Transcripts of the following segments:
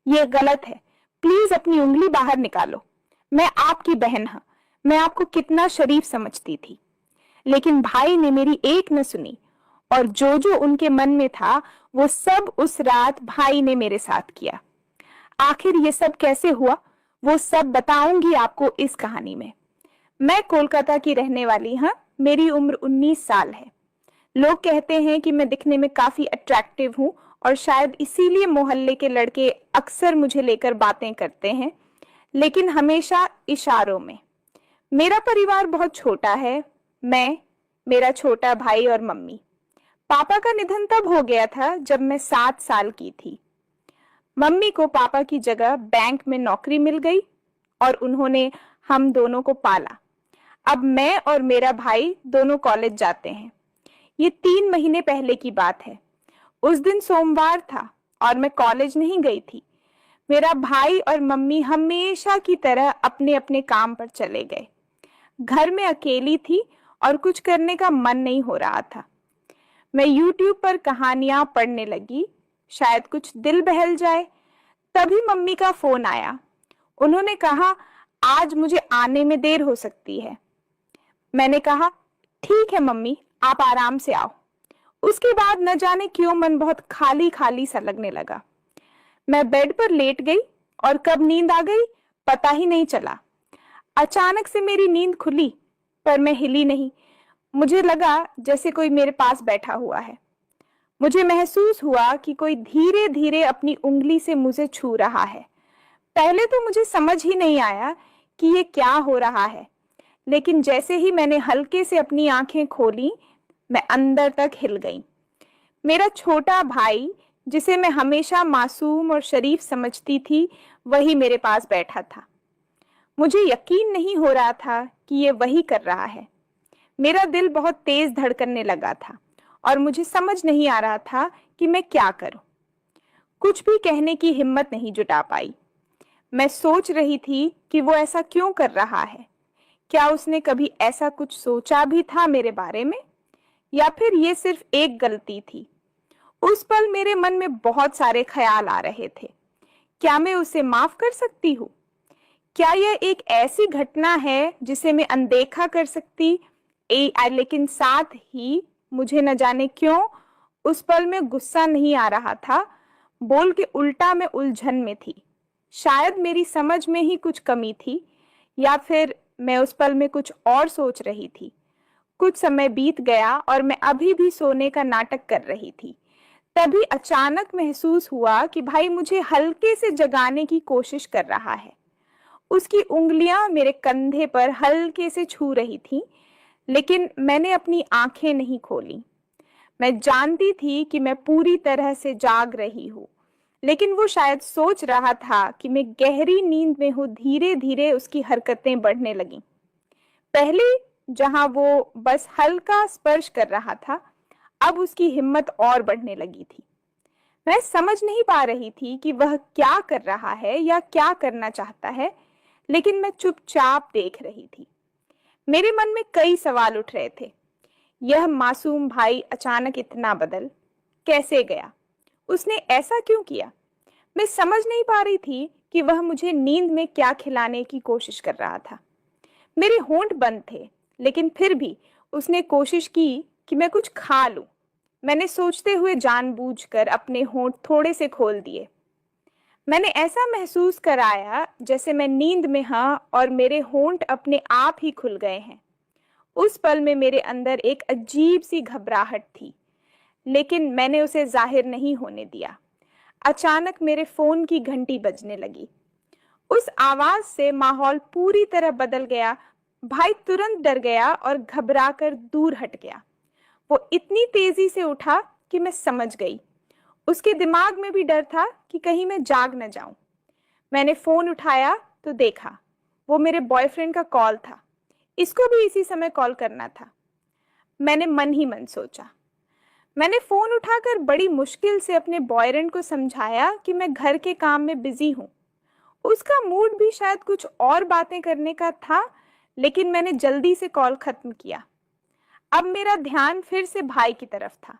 ये गलत है। प्लीज अपनी उंगली बाहर निकालो। मैं आपकी बहन हूं। मैं आपको कितना शरीफ समझती थी, लेकिन भाई ने मेरी एक न सुनी, और जो जो उनके मन में था वो सब उस रात भाई ने मेरे साथ किया। आखिर ये सब कैसे हुआ, वो सब बताऊंगी आपको इस कहानी में। मैं कोलकाता की रहने वाली हूं। मेरी उम्र 19 साल है। लोग कहते हैं कि मैं दिखने में काफी अट्रैक्टिव हूं, और शायद इसीलिए मोहल्ले के लड़के अक्सर मुझे लेकर बातें करते हैं, लेकिन हमेशा इशारों में। मेरा परिवार बहुत छोटा है। मैं, मेरा छोटा भाई और मम्मी। पापा का निधन तब हो गया था जब मैं 7 साल की थी। मम्मी को पापा की जगह बैंक में नौकरी मिल गई, और उन्होंने हम दोनों को पाला। अब मैं और मेरा भाई दोनों कॉलेज जाते हैं। ये 3 महीने पहले की बात है। उस दिन सोमवार था और मैं कॉलेज नहीं गई थी। मेरा भाई और मम्मी हमेशा की तरह अपने अपने काम पर चले गए। घर में अकेली थी और कुछ करने का मन नहीं हो रहा था। मैं YouTube पर कहानियां पढ़ने लगी, शायद कुछ दिल बहल जाए। तभी मम्मी का फोन आया। उन्होंने कहा, आज मुझे आने में देर हो सकती है। मैंने कहा, ठीक है मम्मी, आप आराम से आओ। उसके बाद न जाने क्यों मन बहुत खाली खाली सा लगने लगा। मैं बेड पर लेट गई, और कब नींद आ गई पता ही नहीं चला। अचानक से मेरी नींद खुली, पर मैं हिली नहीं। मुझे लगा जैसे कोई मेरे पास बैठा हुआ है। मुझे महसूस हुआ कि कोई धीरे धीरे अपनी उंगली से मुझे छू रहा है। पहले तो मुझे समझ ही नहीं आया कि ये क्या हो रहा है, लेकिन जैसे ही मैंने हल्के से अपनी आंखें खोली, मैं अंदर तक हिल गई। मेरा छोटा भाई, जिसे मैं हमेशा मासूम और शरीफ समझती थी, वही मेरे पास बैठा था। मुझे यकीन नहीं हो रहा था कि ये वही कर रहा है। मेरा दिल बहुत तेज धड़कने लगा था, और मुझे समझ नहीं आ रहा था कि मैं क्या करूं। कुछ भी कहने की हिम्मत नहीं जुटा पाई। मैं सोच रही थी कि वो ऐसा क्यों कर रहा है। क्या उसने कभी ऐसा कुछ सोचा भी था मेरे बारे में, या फिर ये सिर्फ एक गलती थी। उस पल मेरे मन में बहुत सारे ख्याल आ रहे थे। क्या मैं उसे माफ कर सकती हूँ? क्या यह एक ऐसी घटना है जिसे मैं अनदेखा कर सकती? लेकिन साथ ही मुझे न जाने क्यों उस पल में गुस्सा नहीं आ रहा था, बोल के उल्टा मैं उलझन में थी। शायद मेरी समझ में ही कुछ कमी थी, या फिर मैं उस पल में कुछ और सोच रही थी। कुछ समय बीत गया और मैं अभी भी सोने का नाटक कर रही थी। तभी अचानक महसूस हुआ कि भाई मुझे हल्के से जगाने की कोशिश कर रहा है। उसकी उंगलियां मेरे कंधे पर हल्के से छू रही थीं, लेकिन मैंने अपनी आंखें नहीं खोली। मैं जानती थी कि मैं पूरी तरह से जाग रही हूँ, लेकिन वो शायद सोच रहा था कि मैं गहरी नींद में हूँ। धीरे धीरे उसकी हरकतें बढ़ने लगीं। पहले जहां वो बस हल्का स्पर्श कर रहा था, अब उसकी हिम्मत और बढ़ने लगी थी। मैं समझ नहीं पा रही थी कि वह क्या कर रहा है या क्या करना चाहता है, लेकिन मैं चुपचाप देख रही थी। मेरे मन में कई सवाल उठ रहे थे। यह मासूम भाई अचानक इतना बदल कैसे गया? उसने ऐसा क्यों किया? मैं समझ नहीं पा रही थी कि वह मुझे नींद में क्या खिलाने की कोशिश कर रहा था। मेरे होंठ बंद थे, लेकिन फिर भी उसने कोशिश की कि मैं कुछ खा लूं। मैंने सोचते हुए जानबूझकर अपने होंठ थोड़े से खोल दिए। मैंने ऐसा महसूस कराया जैसे मैं नींद में हाँ, और मेरे होंठ अपने आप ही खुल गए हैं। उस पल में मेरे अंदर एक अजीब सी घबराहट थी, लेकिन मैंने उसे जाहिर नहीं होने दिया। अचानक मेरे फोन की घंटी बजने लगी। उस आवाज से माहौल पूरी तरह बदल गया। भाई तुरंत डर गया और घबराकर दूर हट गया। वो इतनी तेजी से उठा कि मैं समझ गई। उसके दिमाग में भी डर था कि कहीं मैं जाग न जाऊं। मैंने फोन उठाया तो देखा वो मेरे बॉयफ्रेंड का कॉल था। इसको भी इसी समय कॉल करना था। मैंने मन ही मन सोचा। मैंने फोन उठाकर बड़ी मुश्किल से अपने बॉयफ्रेंड को समझाया कि मैं घर के काम में बिजी हूँ। उसका मूड भी शायद कुछ और बातें करने का था, लेकिन मैंने जल्दी से कॉल खत्म किया। अब मेरा ध्यान फिर से भाई की तरफ था,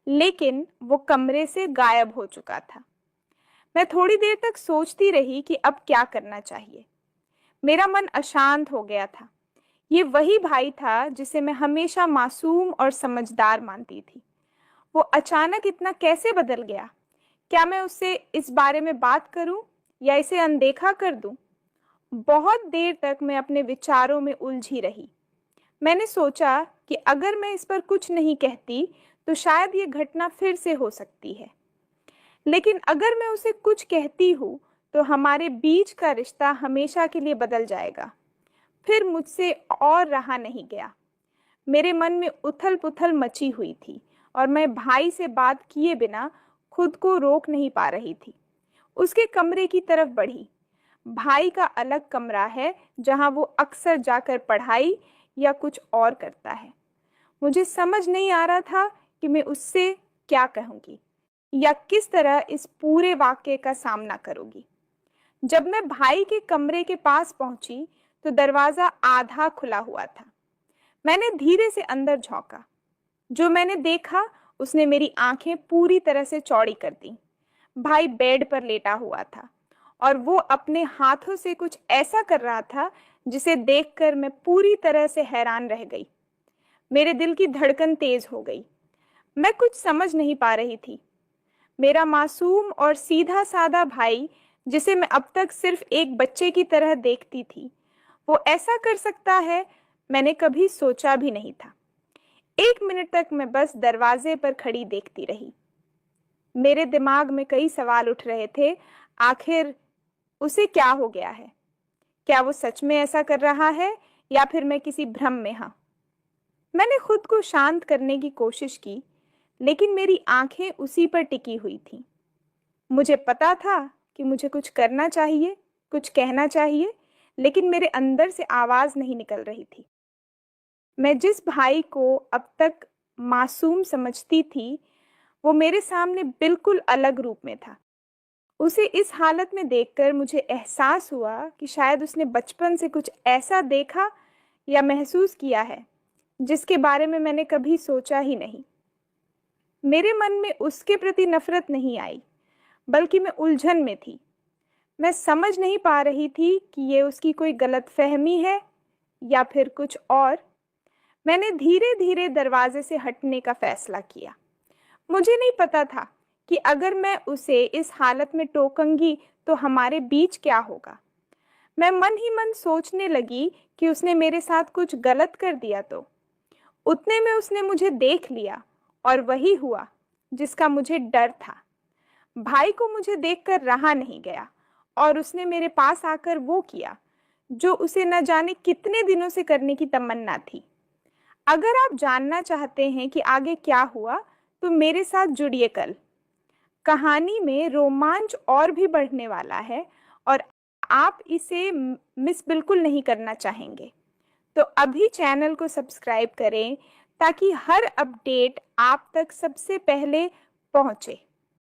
लेकिन वो कमरे से गायब हो चुका था। मैं थोड़ी देर तक सोचती रही कि अब क्या करना चाहिए। मेरा मन अशांत हो गया था। ये वही भाई था जिसे मैं हमेशा मासूम और समझदार मानती थी। वो अचानक इतना कैसे बदल गया? क्या मैं उससे इस बारे में बात करूं या इसे अनदेखा कर दूं? बहुत देर तक मैं अपने विचारों में उलझी रही। मैंने सोचा कि अगर मैं इस पर कुछ नहीं कहती तो शायद ये घटना फिर से हो सकती है। लेकिन अगर मैं उसे कुछ कहती हूँ तो हमारे बीच का रिश्ता हमेशा के लिए बदल जाएगा। फिर मुझसे और रहा नहीं गया। मेरे मन में उथल पुथल मची हुई थी और मैं भाई से बात किए बिना खुद को रोक नहीं पा रही थी। उसके कमरे की तरफ बढ़ी। भाई का अलग कमरा है जहां वो अक्सर जाकर पढ़ाई या कुछ और करता है। मुझे समझ नहीं आ रहा था कि मैं उससे क्या कहूंगी या किस तरह इस पूरे वाक्य का सामना करूंगी। जब मैं भाई के कमरे के पास पहुंची तो दरवाजा आधा खुला हुआ था। मैंने धीरे से अंदर झांका। जो मैंने देखा उसने मेरी आंखें पूरी तरह से चौड़ी कर दी। भाई बेड पर लेटा हुआ था और वो अपने हाथों से कुछ ऐसा कर रहा था जिसे देखकर मैं पूरी तरह से हैरान रह गई। मेरे दिल की धड़कन तेज हो गई। मैं कुछ समझ नहीं पा रही थी। मेरा मासूम और सीधा साधा भाई, जिसे मैं अब तक सिर्फ एक बच्चे की तरह देखती थी, वो ऐसा कर सकता है, मैंने कभी सोचा भी नहीं था। 1 मिनट तक मैं बस दरवाजे पर खड़ी देखती रही। मेरे दिमाग में कई सवाल उठ रहे थे। आखिर उसे क्या हो गया है? क्या वो सच में ऐसा कर रहा है या फिर मैं किसी भ्रम में? हाँ, मैंने खुद को शांत करने की कोशिश की, लेकिन मेरी आंखें उसी पर टिकी हुई थीं। मुझे पता था कि मुझे कुछ करना चाहिए, कुछ कहना चाहिए, लेकिन मेरे अंदर से आवाज नहीं निकल रही थी। मैं जिस भाई को अब तक मासूम समझती थी, वो मेरे सामने बिल्कुल अलग रूप में था। उसे इस हालत में देखकर मुझे एहसास हुआ कि शायद उसने बचपन से कुछ ऐसा देखा या महसूस किया है जिसके बारे में मैंने कभी सोचा ही नहीं। मेरे मन में उसके प्रति नफरत नहीं आई, बल्कि मैं उलझन में थी। मैं समझ नहीं पा रही थी कि ये उसकी कोई गलतफहमी है या फिर कुछ और। मैंने धीरे धीरे दरवाजे से हटने का फैसला किया। मुझे नहीं पता था कि अगर मैं उसे इस हालत में टोकूंगी तो हमारे बीच क्या होगा। मैं मन ही मन सोचने लगी कि उसने मेरे साथ कुछ गलत कर दिया तो। उतने में उसने मुझे देख लिया और वही हुआ जिसका मुझे डर था। भाई को मुझे देखकर रहा नहीं गया और उसने मेरे पास आकर वो किया जो उसे न जाने कितने दिनों से करने की तमन्ना थी। अगर आप जानना चाहते हैं कि आगे क्या हुआ तो मेरे साथ जुड़िए कल। कहानी में रोमांच और भी बढ़ने वाला है और आप इसे मिस बिल्कुल नहीं करना चाहेंगे। तो अभी चैनल को सब्सक्राइब करें ताकि हर अपडेट आप तक सबसे पहले पहुंचे।